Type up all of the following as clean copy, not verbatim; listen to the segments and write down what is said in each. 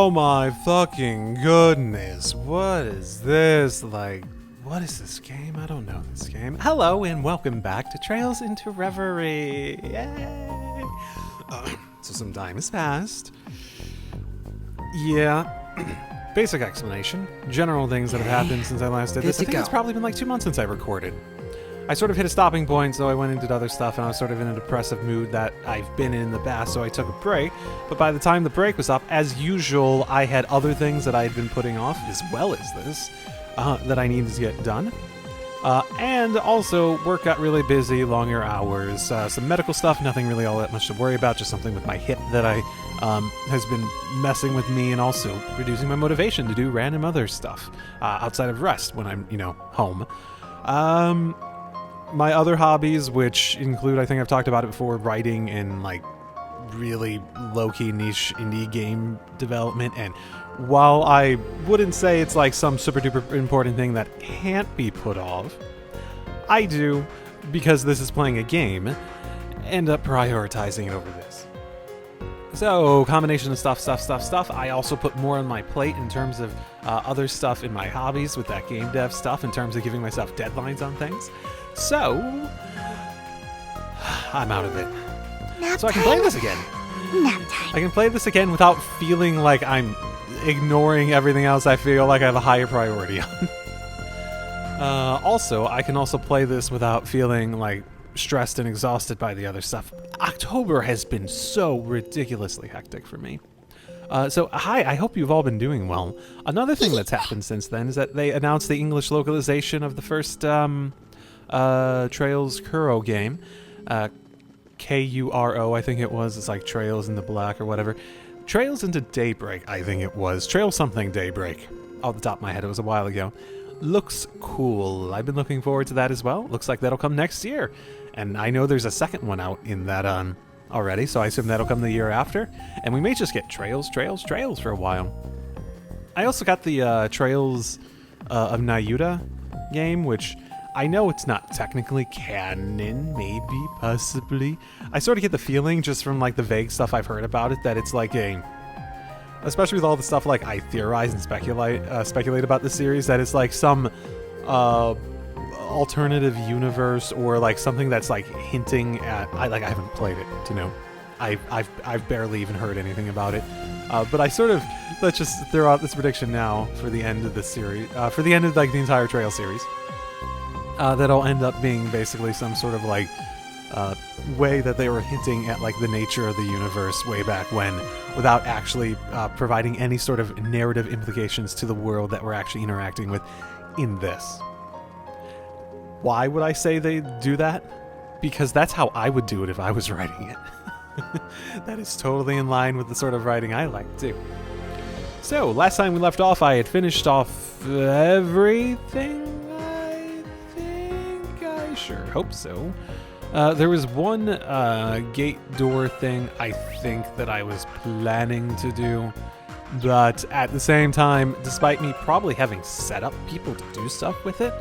Oh my fucking goodness. What is this? Like, what is this game? I don't know this game. Hello and welcome back to Trails into Reverie. Yay! So some time has passed. Yeah. Basic explanation. General things that have happened since I last did this. I think it's probably been like 2 months since I recorded. I sort of hit a stopping point, so I went and did other stuff, and I was sort of in a depressive mood that I've been in the past, so I took a break. But by the time the break was up, as usual, I had other things that I had been putting off, as well as this, that I needed to get done. And also, work got really busy, longer hours, some medical stuff, nothing really all that much to worry about, just something with my hip that has been messing with me, and also reducing my motivation to do random other stuff, outside of rest when I'm, home. My other hobbies, which include, I think I've talked about it before, writing and like really low-key niche indie game development. And while I wouldn't say it's like some super duper important thing that can't be put off, I do, because this is playing a game, end up prioritizing it over this. So, combination of stuff. I also put more on my plate in terms of other stuff in my hobbies with that game dev stuff, in terms of giving myself deadlines on things. So, I'm out of it. So I can play this again. I can play this again without feeling like I'm ignoring everything else I feel like I have a higher priority on. Also, I can also play this without feeling like stressed and exhausted by the other stuff. October has been so ridiculously hectic for me. So, hi, I hope you've all been doing well. Another thing that's happened since then is that they announced the English localization of the first Trails Kuro game. Kuro, I think it was. It's like Trails in the Black or whatever. Trails into Daybreak, I think it was. Trail something Daybreak. Off the top of my head, it was a while ago. Looks cool. I've been looking forward to that as well. Looks like that'll come next year. And I know there's a second one out in that already, so I assume that'll come the year after. And we may just get Trails for a while. I also got the Trails of Nayuta game, which I know it's not technically canon, maybe, possibly. I sort of get the feeling, just from like the vague stuff I've heard about it, that it's like especially with all the stuff like I theorize and speculate about the series, that it's like some alternative universe, or like something that's like hinting at. I haven't played it, I've barely even heard anything about it. But I sort of, let's just throw out this prediction now for the end of the series, for the end of like the entire Trail series. That'll end up being basically some sort of like way that they were hinting at like the nature of the universe way back when, without actually providing any sort of narrative implications to the world that we're actually interacting with in this. Why would I say they do that? Because that's how I would do it if I was writing it. That is totally in line with the sort of writing I like too. So, last time we left off, I had finished off everything. I sure hope so. There was one gate door thing I think that I was planning to do, but at the same time, despite me probably having set up people to do stuff with it,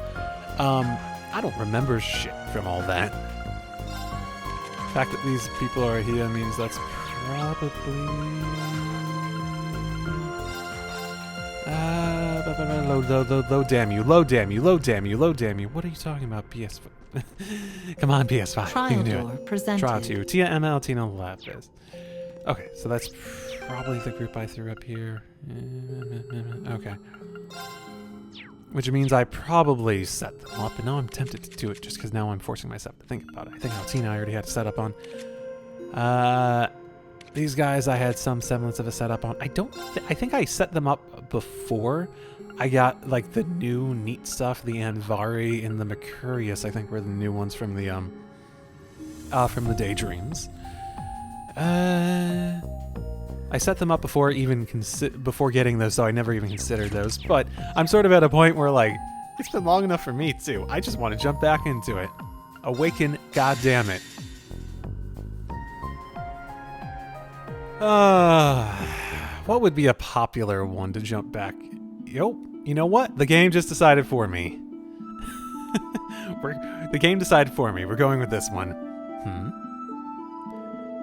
I don't remember shit from all that. The fact that these people are here means that's probably... Low damn you. What are you talking about, PS5? Come on, PS5. Trial you can do door it. presented. Trial 2. Tia ML, Tina Lapis. Okay, so that's probably the group I threw up here. Okay. Which means I probably set them up, and now I'm tempted to do it just because now I'm forcing myself to think about it. I think Altina I already had a setup on. These guys I had some semblance of a setup on. I think I set them up before I got like the new neat stuff. The Anvari and the Mercurius, I think, were the new ones from the Daydreams. I set them up before before getting those, so I never even considered those. But I'm sort of at a point where like it's been long enough for me too. I just want to jump back into it. Awaken, goddammit. What would be a popular one to jump back? Yo, you know what? The game just decided for me. The game decided for me. We're going with this one.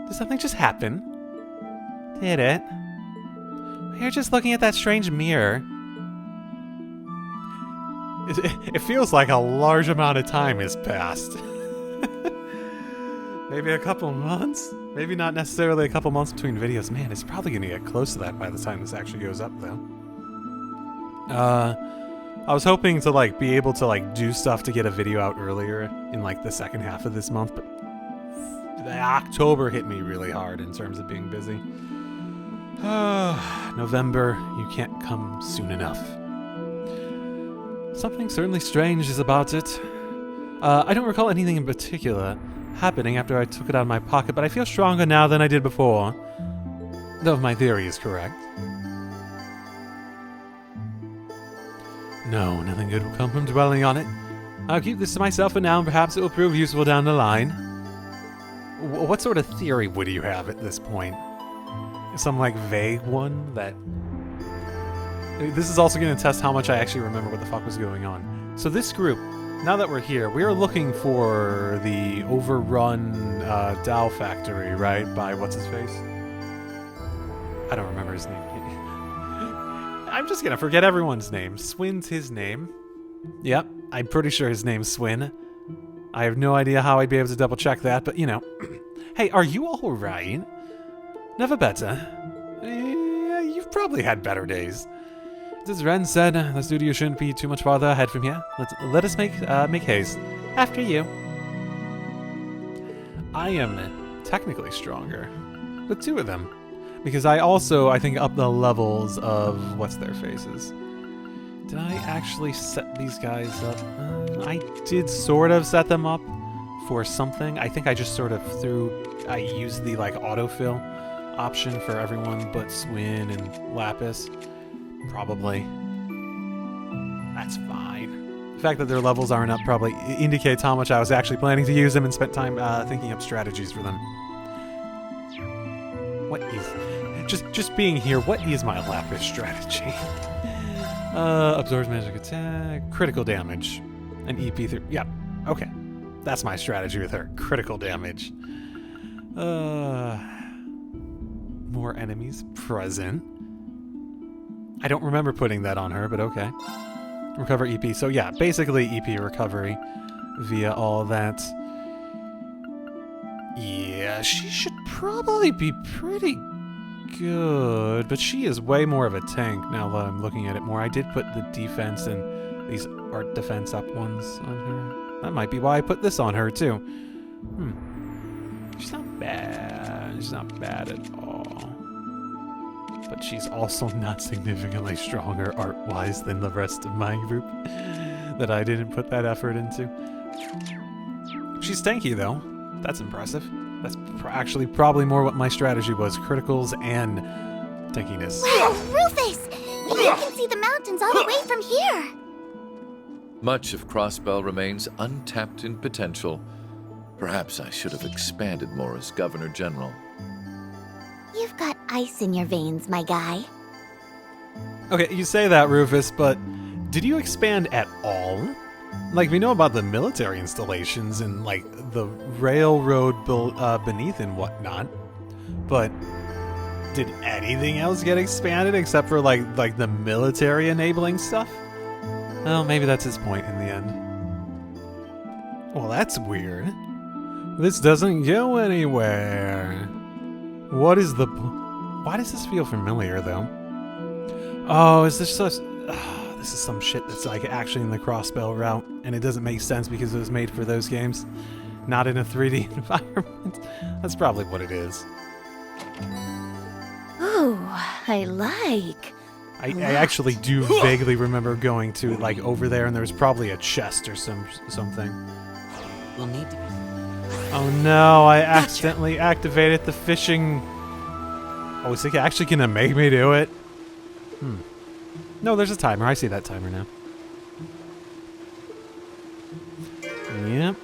Did something just happen? Did it? You're just looking at that strange mirror. It feels like a large amount of time has passed. Maybe a couple months? Maybe not necessarily a couple months between videos. Man, it's probably going to get close to that by the time this actually goes up, though. I was hoping to, like, be able to, like, do stuff to get a video out earlier in, like, the second half of this month, but October hit me really hard in terms of being busy. November, you can't come soon enough. Something certainly strange is about it. I don't recall anything in particular happening after I took it out of my pocket, but I feel stronger now than I did before. Though if my theory is correct. No, nothing good will come from dwelling on it. I'll keep this to myself for now, and perhaps it will prove useful down the line. What sort of theory would you have at this point? Some, like, vague one that... This is also going to test how much I actually remember what the fuck was going on. So this group, now that we're here, we are looking for the overrun Dow factory, right? By what's-his-face? I don't remember his name. I'm just going to forget everyone's name. Swin's his name. Yep, I'm pretty sure his name's Swin. I have no idea how I'd be able to double-check that, but, you know. Hey, are you all right? Never better. You've probably had better days. As Ren said, the studio shouldn't be too much farther ahead from here. Let us make haste. After you. I am technically stronger. The two of them. Because I think, up the levels of what's-their-faces. Did I actually set these guys up? I did sort of set them up for something. I think I just sort of I used the, like, autofill option for everyone but Swin and Lapis. Probably. That's fine. The fact that their levels aren't up probably indicates how much I was actually planning to use them and spent time thinking up strategies for them. What is... Just being here, what is my Lapis strategy? Absorbs magic attack, critical damage, and EP3. Yep, okay. That's my strategy with her. Critical damage. More enemies present. I don't remember putting that on her, but okay. Recover EP. So yeah, basically EP recovery via all of that. Yeah, she should probably be pretty good, but she is way more of a tank now that I'm looking at it more. I did put the defense and these art defense up ones on her. That might be why I put this on her too. She's not bad. She's not bad at all. But she's also not significantly stronger art-wise than the rest of my group that I didn't put that effort into. She's tanky, though. That's impressive. That's actually probably more what my strategy was. Criticals and tankiness. Wow, Rufus! You can see the mountains all the way from here! Much of Crossbell remains untapped in potential. Perhaps I should have expanded more as Governor General. You've got ice in your veins, my guy. Okay, you say that, Rufus, but did you expand at all? Like, we know about the military installations and, like, the railroad beneath and whatnot, but did anything else get expanded except for, like the military enabling stuff? Well, maybe that's his point in the end. Well, that's weird. This doesn't go anywhere. What is the... Why does this feel familiar, though? Oh, is this just... this is some shit that's, like, actually in the Crossbell route, and it doesn't make sense because it was made for those games, not in a 3D environment. That's probably what it is. Ooh, I like... I actually do vaguely remember going to, like, over there, and there was probably a chest or something. We'll need to... Oh no, I accidentally activated the fishing... Oh, is it actually gonna make me do it? No, there's a timer. I see that timer now. Yep.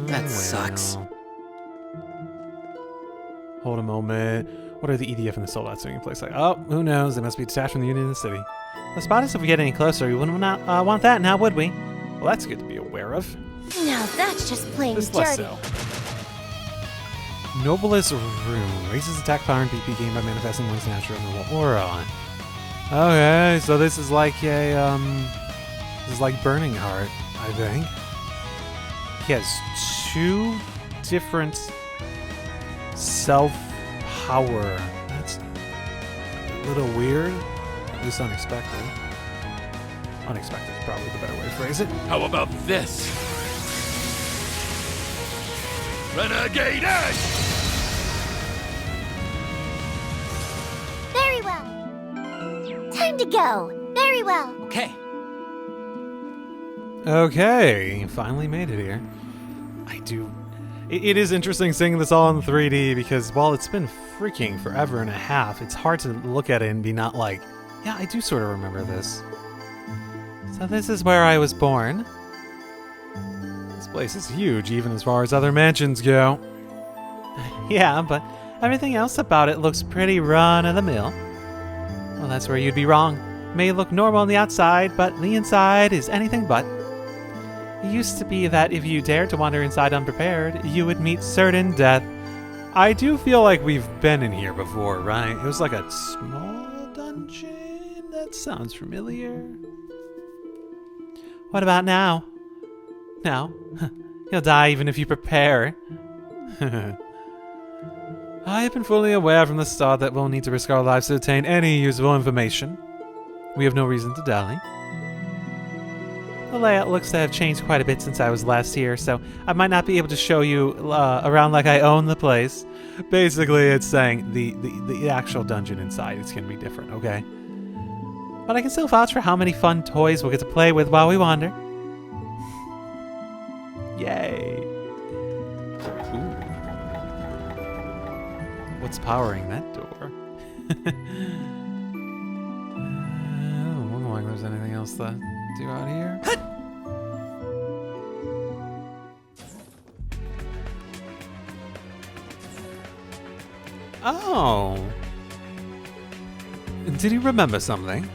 That sucks. Hold a moment. What are the EDF and the soldats doing in place like? Oh, who knows? They must be detached from the Union in the city. They'll spot us if we get any closer. We wouldn't want that now, would we? Well, that's good to be aware of. Now that's just plain This dirty. less so. Noblest Rune. Raises attack power and BP gained by manifesting one's natural noble aura. Okay, so this is like a, this is like Burning Heart, I think. He has 2 different self-power. That's a little weird. At least unexpected. Unexpected is probably the better way to phrase it. How about this? Renegade Edge! Very well. Time to go. Very well. Okay. Okay, finally made it here. It is interesting seeing this all in 3D because while it's been freaking forever and a half, it's hard to look at it and be not like, yeah, I do sort of remember this. So this is where I was born. This place is huge, even as far as other mansions go. Yeah, but everything else about it looks pretty run-of-the-mill. Well, that's where you'd be wrong. It may look normal on the outside, but the inside is anything but. It used to be that if you dared to wander inside unprepared, you would meet certain death. I do feel like we've been in here before, right? It was like a small dungeon? That sounds familiar. What about now? Now? You'll die even if you prepare. I have been fully aware from the start that we'll need to risk our lives to obtain any usable information. We have no reason to dally. The layout looks to have changed quite a bit since I was last here, so I might not be able to show you around like I own the place. Basically, it's saying the actual dungeon inside is going to be different, okay? But I can still vouch for how many fun toys we'll get to play with while we wander. Yay! Ooh. What's powering that door? I don't know if there's anything else to do out here. Oh! Did he remember something?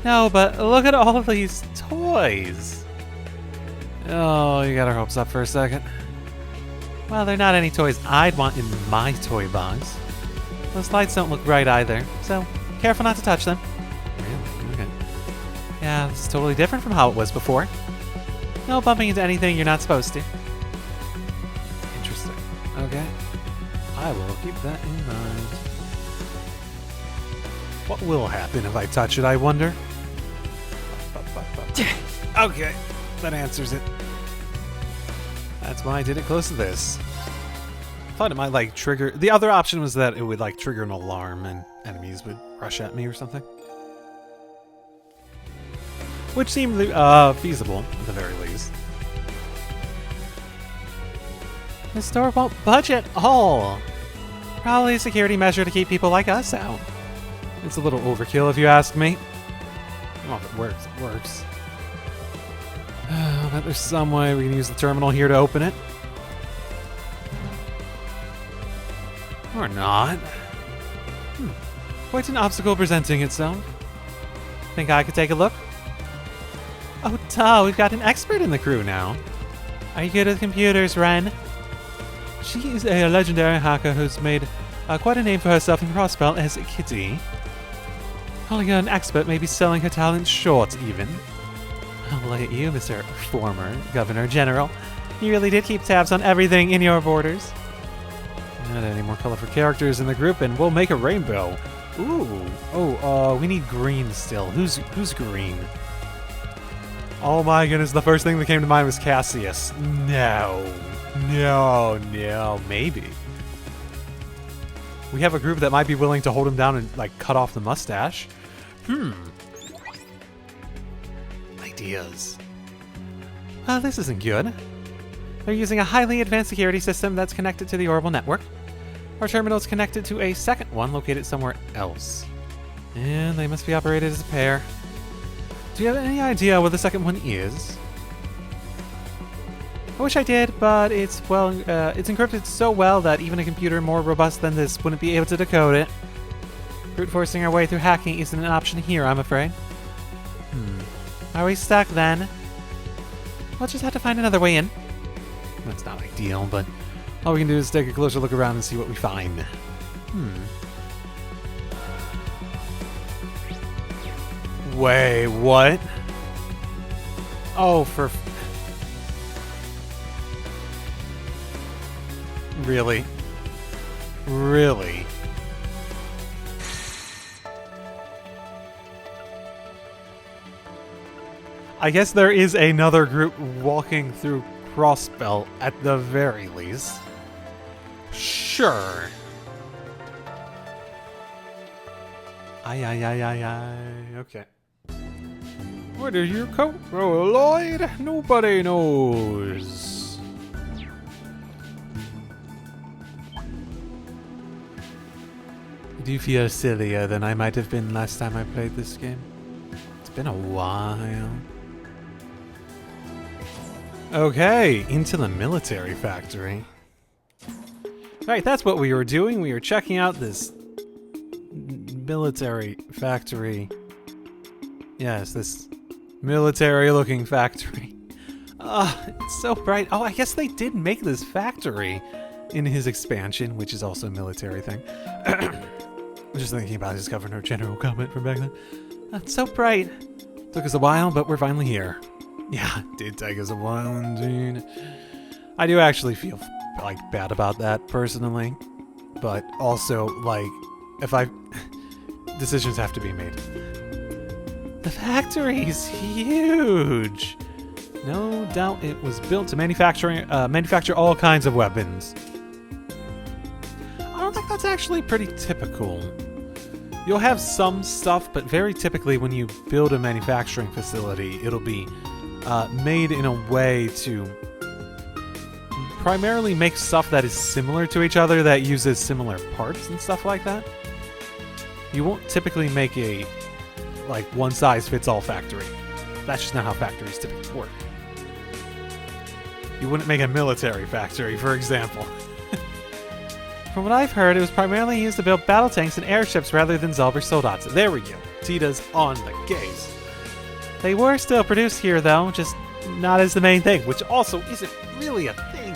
No, but look at all of these toys! Oh, you got our hopes up for a second. Well, they're not any toys I'd want in my toy box. Those lights don't look right either, so careful not to touch them. Really? Okay. Yeah, this is totally different from how it was before. No bumping into anything you're not supposed to. Interesting. Okay. I will keep that in mind. What will happen if I touch it, I wonder? Okay, that answers it. That's why I did it close to this. I thought it might, like, trigger... The other option was that it would, like, trigger an alarm and enemies would rush at me or something. Which seemed feasible, at the very least. The store won't budge at all. Probably a security measure to keep people like us out. It's a little overkill if you ask me. Well, if it works, it works. I bet there's some way we can use the terminal here to open it. Or not. Quite an obstacle presenting itself. Think I could take a look? Oh, duh, we've got an expert in the crew now. Are you good with computers, Ren? She is a legendary hacker who's made quite a name for herself in Crossbell as Kitty. Calling her an expert may be selling her talent short, even. Oh, look at you, Mr. Former Governor General. You really did keep tabs on everything in your borders. Not any more colorful characters in the group, and we'll make a rainbow. Ooh. Oh, we need green still. Who's green? Oh my goodness, the first thing that came to mind was Cassius. No, maybe. We have a group that might be willing to hold him down and, like, cut off the mustache. Ideas. Well, this isn't good. They're using a highly advanced security system that's connected to the Orbital network. Our terminal is connected to a second one located somewhere else. And they must be operated as a pair. Do you have any idea where the second one is? I wish I did, but it's encrypted so well that even a computer more robust than this wouldn't be able to decode it. Brute forcing our way through hacking isn't an option here, I'm afraid. Are we stuck then? We'll just have to find another way in. That's not ideal, but All we can do is take a closer look around and see what we find. Wait, what? Oh, for... Really? Really? I guess there is another group walking through Crossbell at the very least. Sure. Aye. Okay. Where did your coat go, Lloyd? Nobody knows. I do feel sillier than I might have been last time I played this game. It's been a while. Okay, into the military factory. Right, that's what we were doing. We were checking out this military factory. Yes, this military-looking factory. It's so bright. Oh, I guess they did make this factory in his expansion, which is also a military thing. I was just thinking about his Governor General comment from back then. It's so bright. Took us a while, but we're finally here. Yeah, it did take us a while indeed. I do actually feel like bad about that personally, but also like if decisions have to be made. The factory's huge. No doubt it was built to manufacture all kinds of weapons. I don't think that's actually pretty typical. You'll have some stuff, but very typically when you build a manufacturing facility, it'll be made in a way to primarily make stuff that is similar to each other, that uses similar parts and stuff like that. You won't typically make a one-size-fits-all factory. That's just not how factories typically work. You wouldn't make a military factory, for example. From what I've heard, it was primarily used to build battle tanks and airships rather than Zauber soldats. There we go. Tita's on the case. They were still produced here, though, just not as the main thing, which also isn't really a thing.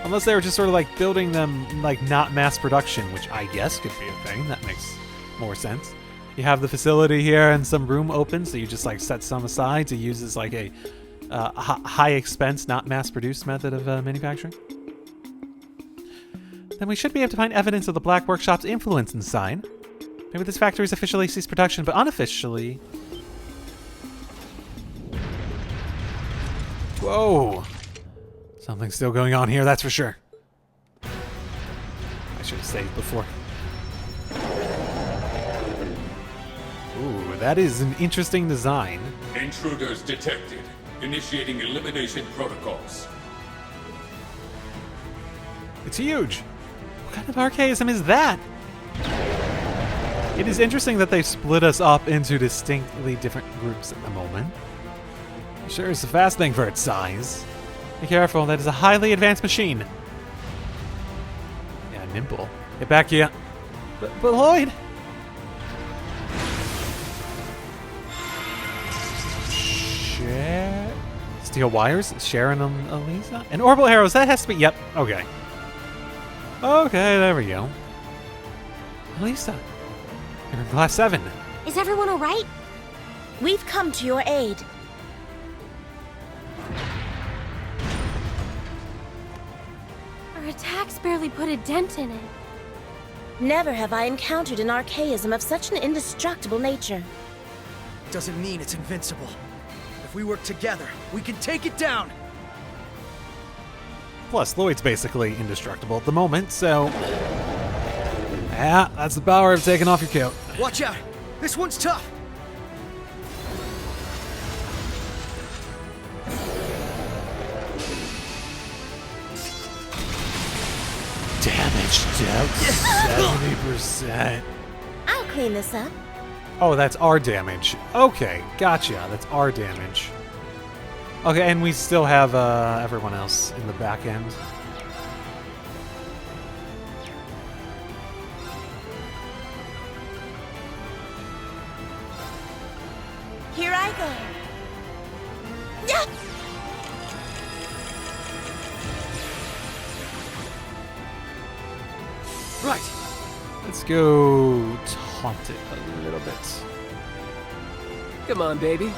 Unless they were just sort of like building them like not mass production, which I guess could be a thing. That makes more sense. You have the facility here and some room open, so you just like set some aside to use as like a high expense, not mass produced method of manufacturing. Then we should be able to find evidence of the Black Workshop's influence inside. Maybe this factory's officially ceased production, but unofficially... Whoa! Something's still going on here, that's for sure. I should have saved before. Ooh, that is an interesting design. Intruders detected. Initiating elimination protocols. It's huge! What kind of archaism is that? It is interesting that they've split us up into distinctly different groups at the moment. Sure, it's a fast thing for its size. Be careful, that is a highly advanced machine. Yeah, nimble. Get back here. But Lloyd! Steel wires? Sharon and Elisa? And orbital arrows, that has to be... Yep, okay. Okay, there we go. Elisa, you're in class 7. Is everyone alright? We've come to your aid. Our attacks barely put a dent in it. Never have I encountered an archaism of such an indestructible nature. Doesn't mean it's invincible. If we work together, we can take it down! Plus, Lloyd's basically indestructible at the moment, so... Yeah, that's the power of taking off your coat. Watch out! This one's tough! Damage down 70%. I'll clean this up. Oh, that's our damage. Okay, gotcha. That's our damage. Okay, and we still have everyone else in the back end. Here I go. Yeah. Right. Let's go taunt it a little bit. Come on, baby.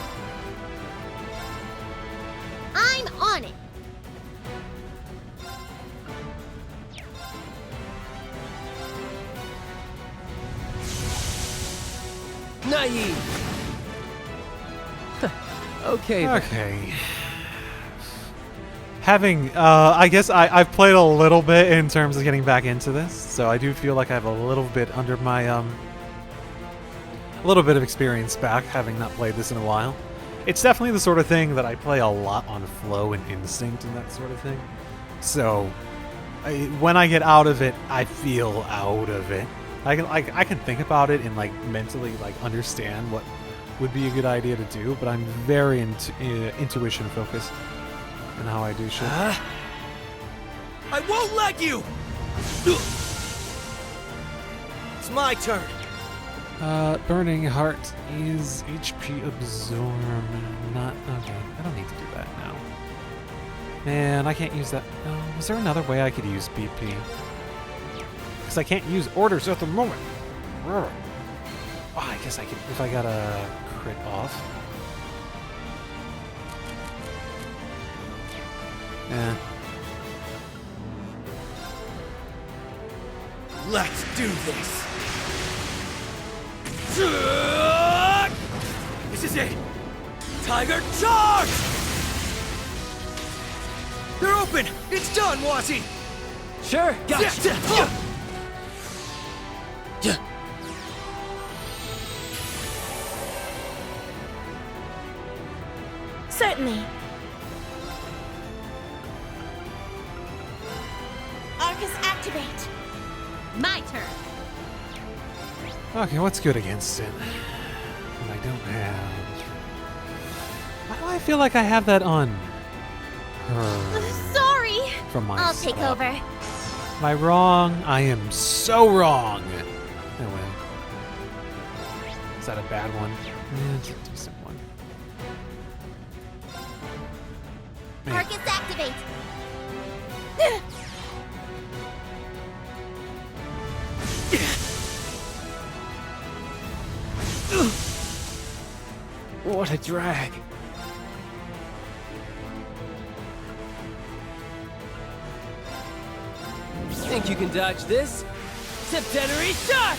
I'm on it. Naive. Okay. then. Okay. I guess I've played a little bit in terms of getting back into this, so I do feel like I have a little bit under my, a little bit of experience back, having not played this in a while. It's definitely the sort of thing that I play a lot on flow and instinct and that sort of thing. So, when I get out of it, I feel out of it. I can think about it and like mentally like understand what would be a good idea to do, but I'm very intuition focused in how I do shit. I won't let you! It's my turn. Burning Heart is HP absorb. Not okay. I don't need to do that now. Man, I can't use that. Was there another way I could use BP? Because I can't use orders at the moment. Oh, I guess I could if I got a crit off. Yeah. Let's do this. This is it. Tiger charge! They're open. It's done, Wazzy. Sure. Gotcha. Certainly. Arcus activate. My turn. Okay, what's good against it? What I don't have. Why do I feel like I have that on her Sorry. from my I'll take stuff? over. Am I wrong? I am so wrong. I win. Is that a bad one? Yeah, it's a decent one. Man. Arcus activate. What a drag. Think you can dodge this? Septenary shot!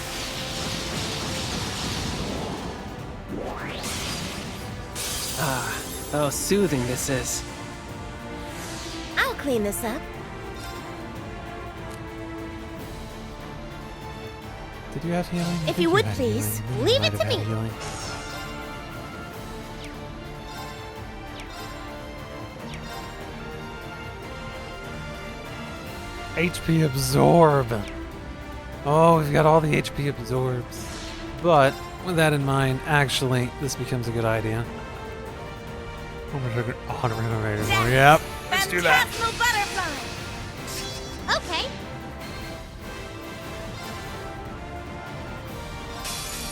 Ah, how soothing this is. I'll clean this up. Did you have healing? I If think you would, had please, healing. You leave might it have to had me. healing. HP absorb. Oh, we've got all the HP absorbs. But with that in mind, actually, this becomes a good idea. 100 more. Yep. Let's do that. Fantastical butterfly. Okay.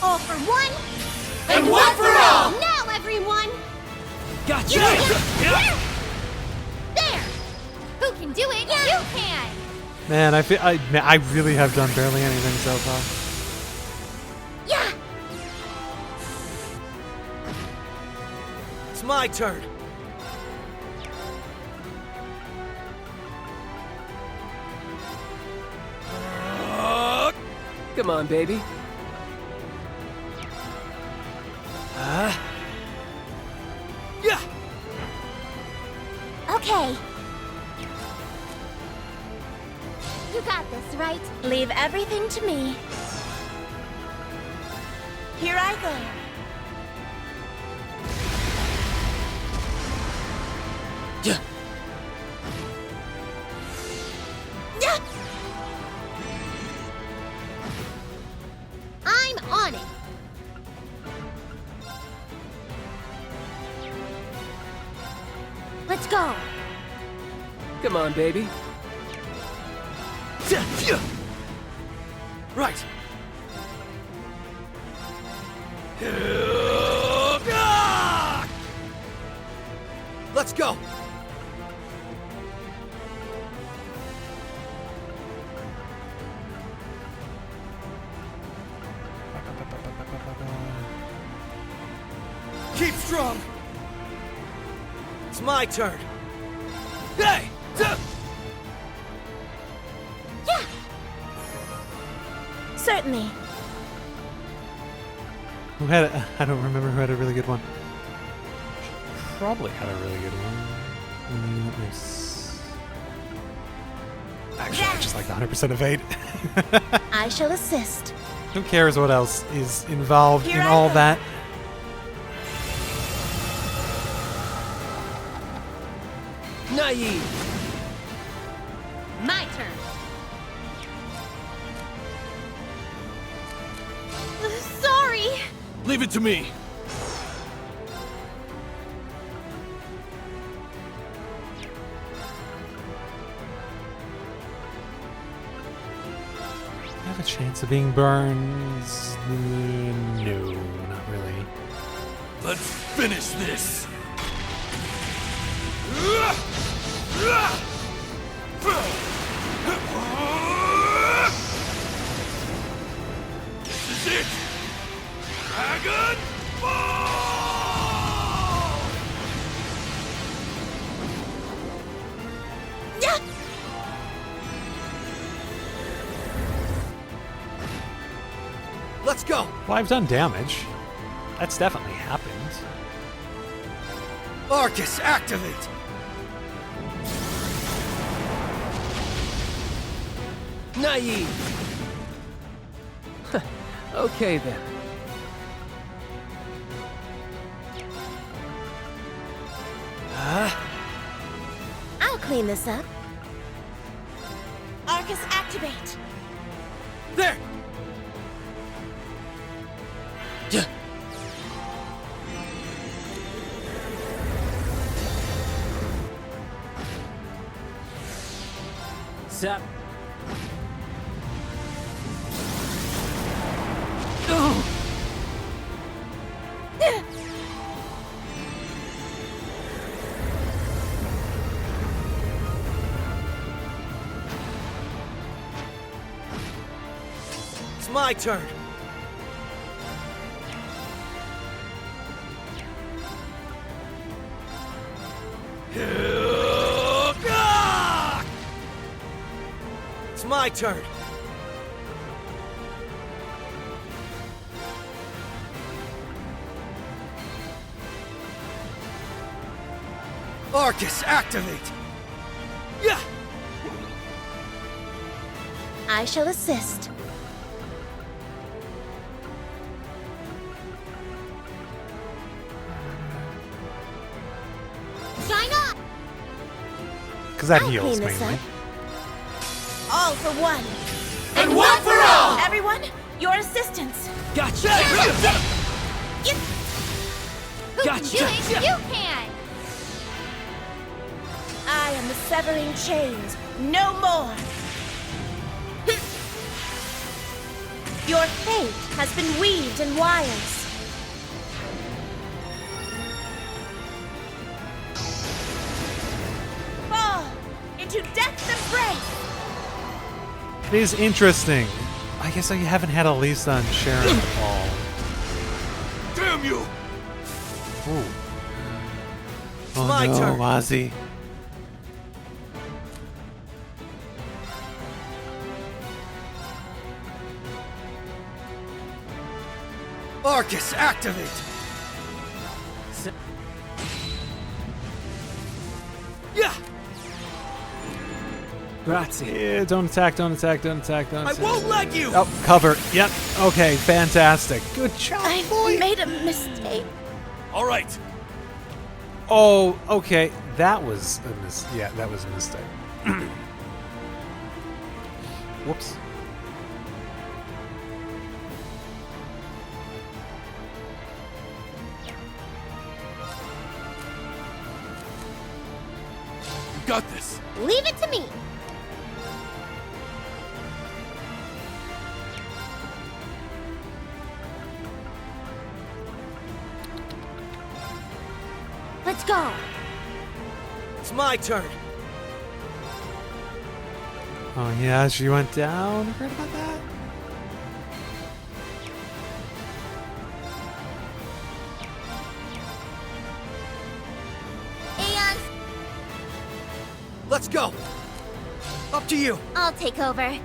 All for one. And one for all! Now, everyone. Gotcha! There. Who can do it? You can. Man, I really have done barely anything so far. Yeah. It's my turn. Come on, baby. Yeah. Okay. You got this, right? Leave everything to me. Here I go. Yeah. Yeah. I'm on it. Let's go. Come on, baby. Right. Let's go. strong! It's my turn! Hey! Yeah! Certainly. Who had I don't remember who had a really good one. Probably had a really good one. Let me Actually, I just like the 100% evade. I shall assist. Who cares what else is involved Here in I all go. that? Naive! My turn. Sorry. Leave it to me! Have a chance of being burned? No, not really. Let's finish this! This is it! Dragon Ball! Yeah! Let's go! Well, I've done damage. That's definitely happened. Arcus, activate! Naive! Okay then. I'll clean this up. Arcus, activate! There! Yeah. Sap. It's my turn! It's my turn! Arcus, activate! Yeah! I shall assist. Shine up. Because that I'll heals clean this mainly. up. All for one. And one for all. Everyone, your assistance. Gotcha! Yes. Who Gotcha. can do it? You can. I am the severing chains. No more. Your fate has been weaved in wires. Fall into death's embrace. It is interesting. I guess I haven't had a Lisa and Sharon at all. Damn you! Ooh. Oh my no, turn. Ozzy. Arcus, activate! Yeah! Grazie. Yeah, don't attack, don't attack, don't attack, don't I attack. won't let you! Oh, cover. Yep. Okay, fantastic. Good job, I boy. made a mistake. All right. Oh, okay. That was a yeah, that was a mistake. Whoops. You got this. Leave it to me. Let's go. It's my turn! Oh yeah, she went down. You heard about that? Let's go! Up to you! I'll take over.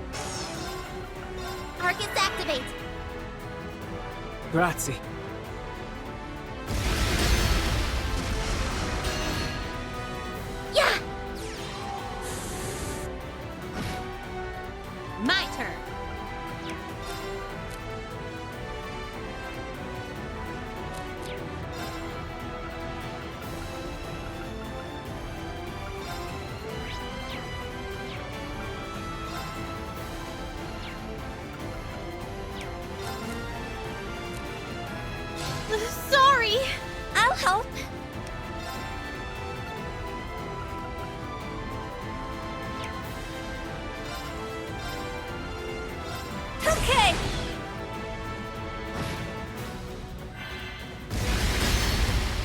Arcus activate. Grazie. Yeah! My turn. Sorry. I'll help. Okay.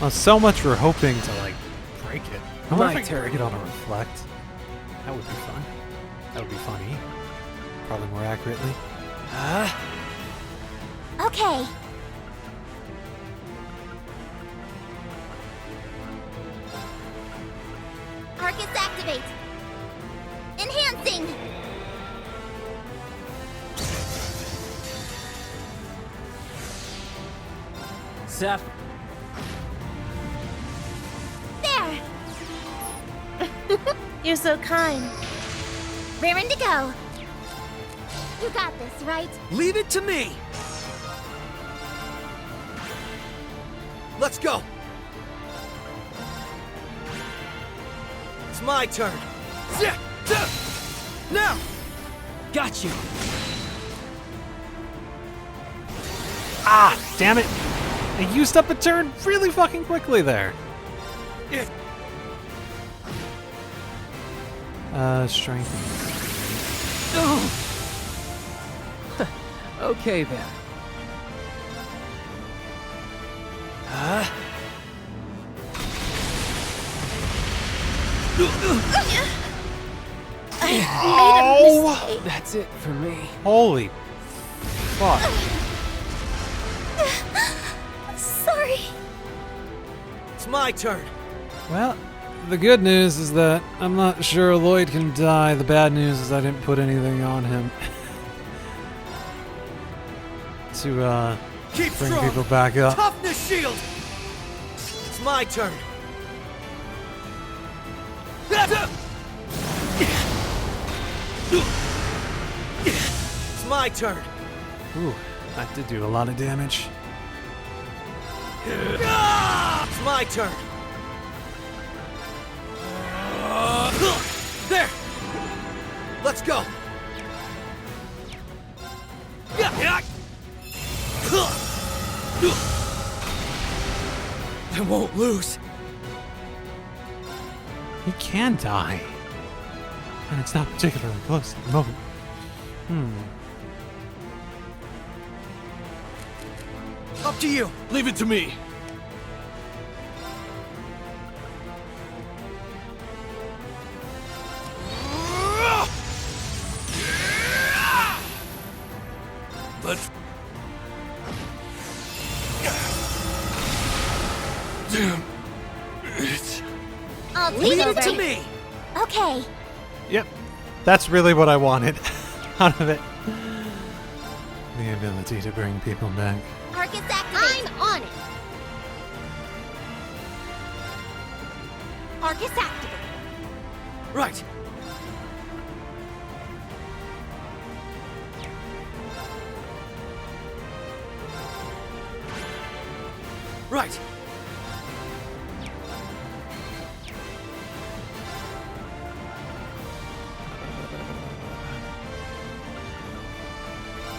So much for hoping to like break it. I wonder My if I can turn. break it on a reflect. That would be fun. That would be funny. Probably more accurately. Okay. Arcus activate. Enhancing. Seth. There. You're so kind. Raring to go. You got this, right? Leave it to me! Let's go! It's my turn! Now! Got you. Ah, damn it! I used up a turn really fucking quickly there. Strength. Okay then. Oh! That's it for me. Holy fuck. Sorry. It's my turn! Well, the good news is that I'm not sure Lloyd can die. The bad news is I didn't put anything on him to Keep bring strong! people back up. Toughness shield! It's my turn! It's my turn! Ooh, that did do a lot of damage. It's my turn! There! Let's go! I won't lose. He can die. And it's not particularly close at the moment. Up to you! Leave it to me. Let's... Damn it. I'll take Leave over. it to me! Okay. Yep. That's really what I wanted out of it. The ability to bring people back. Arcus activate. I'm on it. Arcus activate. Right. Right.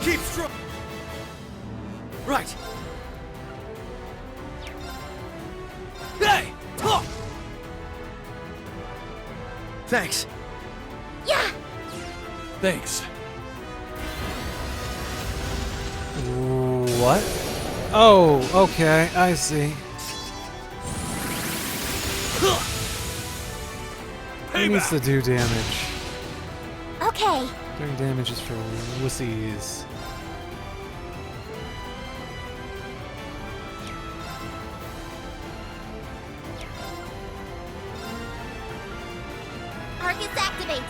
Keep strong. Right. Hey! Talk! Thanks. Yeah. Thanks. What? Oh, okay, I see. He needs to do damage. Okay. Doing damage is for wussies. Arcus activate!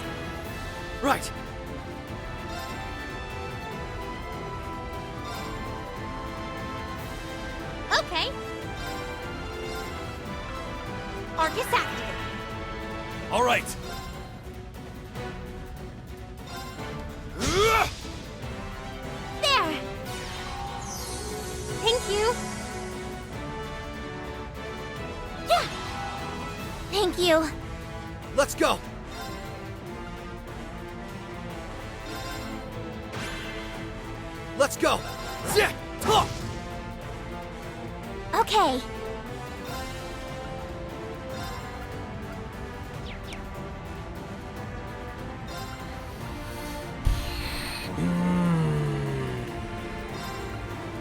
Right. Okay. Arcus activate! All right. There! Thank you! Yeah! Thank you! Let's go. Let's go. Yeah. Huh. Okay.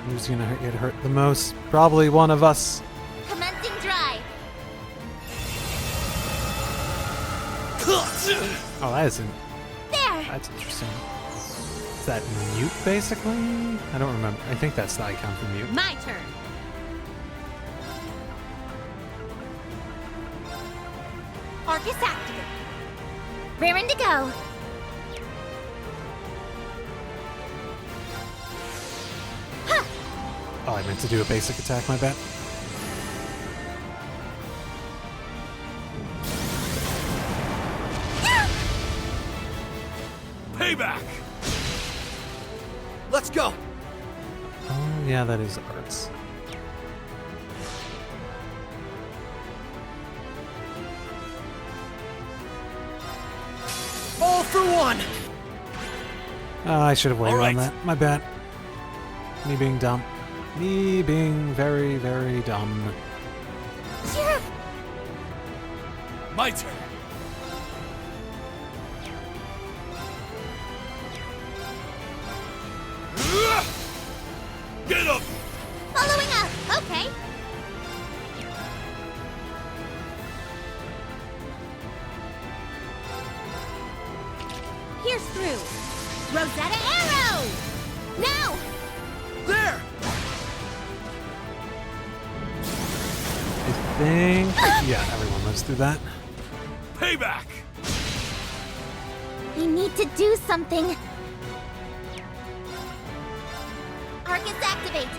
Who's gonna get hurt the most? Probably one of us. Commencing drive! Oh, that isn't. There! That's interesting. Is that mute, basically? I don't remember. I think that's the icon for mute. My turn! Arcus activate! Raring to go! Oh, I meant to do a basic attack, my bad. Payback. Let's go. Oh, yeah, that is arts. All for one. I should have waited All on right. that. My bad. Me being dumb. Me being very, very dumb. My turn. Get up. Following up! Okay! Pierce through! Rosetta Arrow! Now! There. I think... yeah, everyone lives through that. Payback. We need to do something! Arcus activate!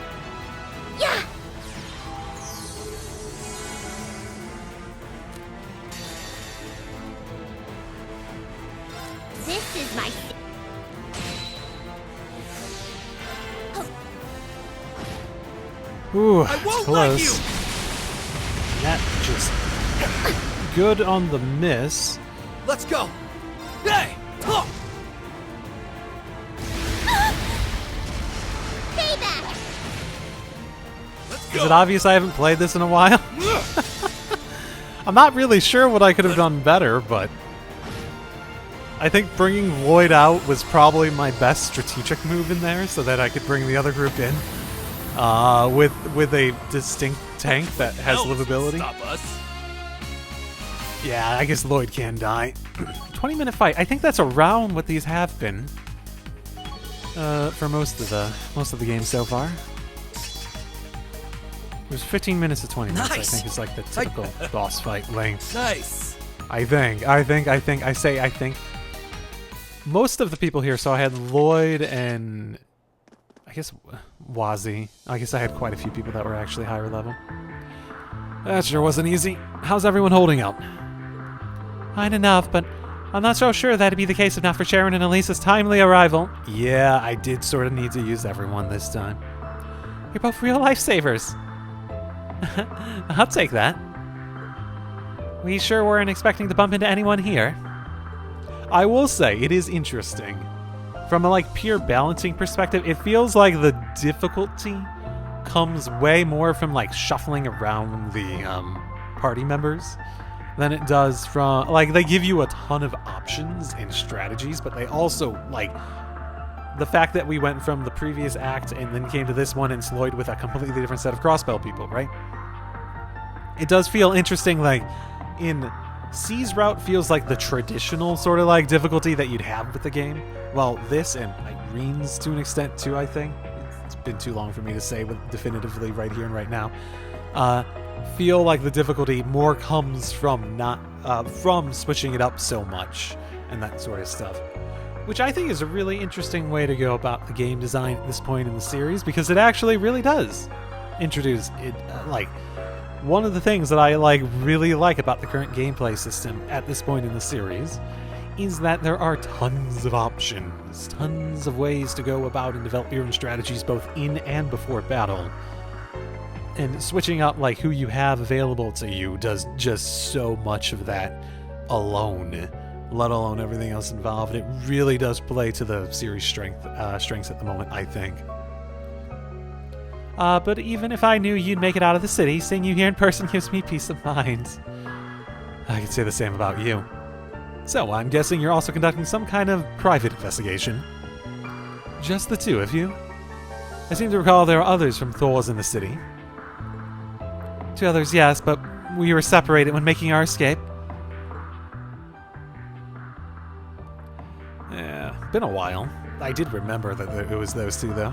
Yeah! This is my... Ooh, I it's won't close. let you. That just... good on the miss. Let's go. Hey. Huh. Payback! Let's Is go. it obvious I haven't played this in a while? I'm not really sure what I could have done better, but... I think bringing Lloyd out was probably my best strategic move in there, so that I could bring the other group in. With a distinct tank that has Hell, livability. Stop us. Yeah, I guess Lloyd can die. 20-minute fight. I think that's around what these have been. For most of the game so far. It was 15 minutes to 20 minutes. I Nice. think is like the typical boss fight length. Nice. I think. I think. Most of the people here, so I had Lloyd and I guess Wazi. I guess I had quite a few people that were actually higher level. That sure wasn't easy. How's everyone holding up? Fine enough, but I'm not so sure that'd be the case if not for Sharon and Elisa's timely arrival. Yeah, I did sort of need to use everyone this time. You're both real lifesavers. I'll take that. We sure weren't expecting to bump into anyone here. I will say, it is interesting. From a pure balancing perspective, it feels like the difficulty comes way more from shuffling around the party members than it does from they give you a ton of options and strategies, but they also the fact that we went from the previous act and then came to this one and Lloyd with a completely different set of crossbell people, right? It does feel interesting. In C's route feels like the traditional sort of difficulty that you'd have with the game. Well, this and Irene's to an extent too, I think. It's been too long for me to say definitively right here and right now. Feel like the difficulty more comes from not from switching it up so much and that sort of stuff. Which I think is a really interesting way to go about the game design at this point in the series, because it actually really does introduce it. One of the things that I really like about the current gameplay system at this point in the series is that there are tons of options, tons of ways to go about and develop your own strategies both in and before battle. And switching up who you have available to you does just so much of that alone, let alone everything else involved. It really does play to the series strengths at the moment, I think. But even if I knew you'd make it out of the city, seeing you here in person gives me peace of mind. I could say the same about you. So, I'm guessing you're also conducting some kind of private investigation. Just the two of you? I seem to recall there are others from Thor's in the city. 2 others, yes, but we were separated when making our escape. Yeah, been a while. I did remember that it was those 2, though.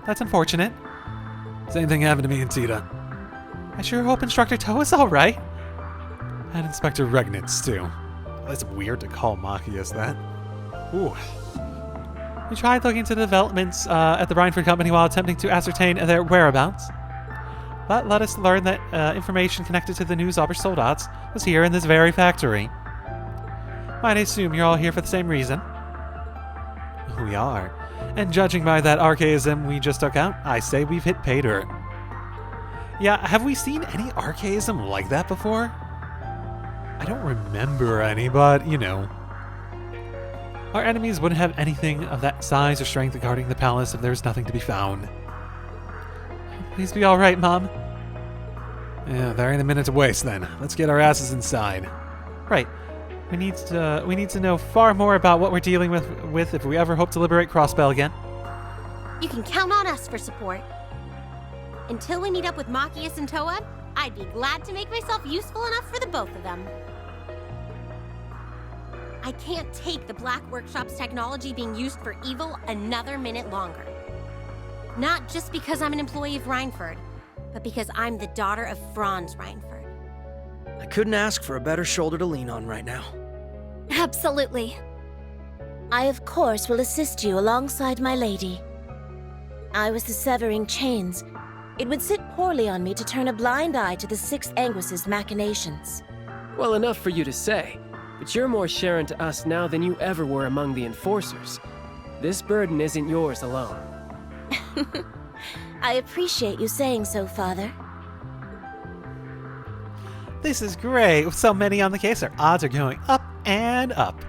That's unfortunate. Same thing happened to me and Tita. I sure hope Instructor Toe is alright. And Inspector Regnitz, too. That's weird to call Machias that. Ooh. We tried looking into the developments at the Rhineford Company while attempting to ascertain their whereabouts. But let us learn that information connected to the news Auber Soldats was here in this very factory. Might I assume you're all here for the same reason? We are. And judging by that archaism we just took out, I say we've hit pay dirt. Yeah, have we seen any archaism like that before? I don't remember any, but, you know. Our enemies wouldn't have anything of that size or strength guarding the palace if there was nothing to be found. Please be alright, Mom. Yeah, there ain't a minute to waste then. Let's get our asses inside. Right. We need to know far more about what we're dealing with if we ever hope to liberate Crossbell again. You can count on us for support. Until we meet up with Machias and Toad, I'd be glad to make myself useful enough for the both of them. I can't take the Black Workshop's technology being used for evil another minute longer. Not just because I'm an employee of Rhineford, but because I'm the daughter of Franz Rhineford. I couldn't ask for a better shoulder to lean on right now. Absolutely. I, of course, will assist you alongside my lady. I was the severing chains. It would sit poorly on me to turn a blind eye to the Sixth Angus's machinations. Well, enough for you to say, but you're more Sharon to us now than you ever were among the Enforcers. This burden isn't yours alone. I appreciate you saying so, Father. This is great. With so many on the case, our odds are going up and up.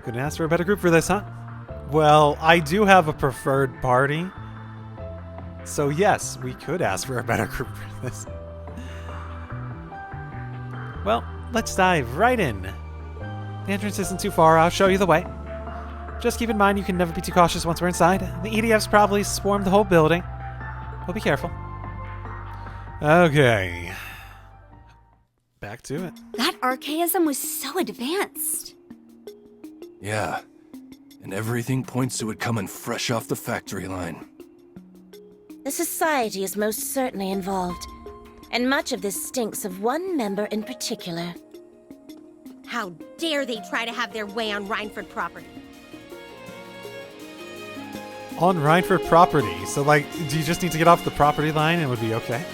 Couldn't ask for a better group for this, huh? Well, I do have a preferred party. So yes, we could ask for a better group for this. Well, let's dive right in. The entrance isn't too far. I'll show you the way. Just keep in mind you can never be too cautious once we're inside. The EDF's probably swarmed the whole building. But be careful. Okay. Back to it. That archaism was so advanced. Yeah, and everything points to it coming fresh off the factory line. The Society is most certainly involved, and much of this stinks of one member in particular. How dare they try to have their way on Rhineford property? On Rhineford property. So, do you just need to get off the property line and it would be okay?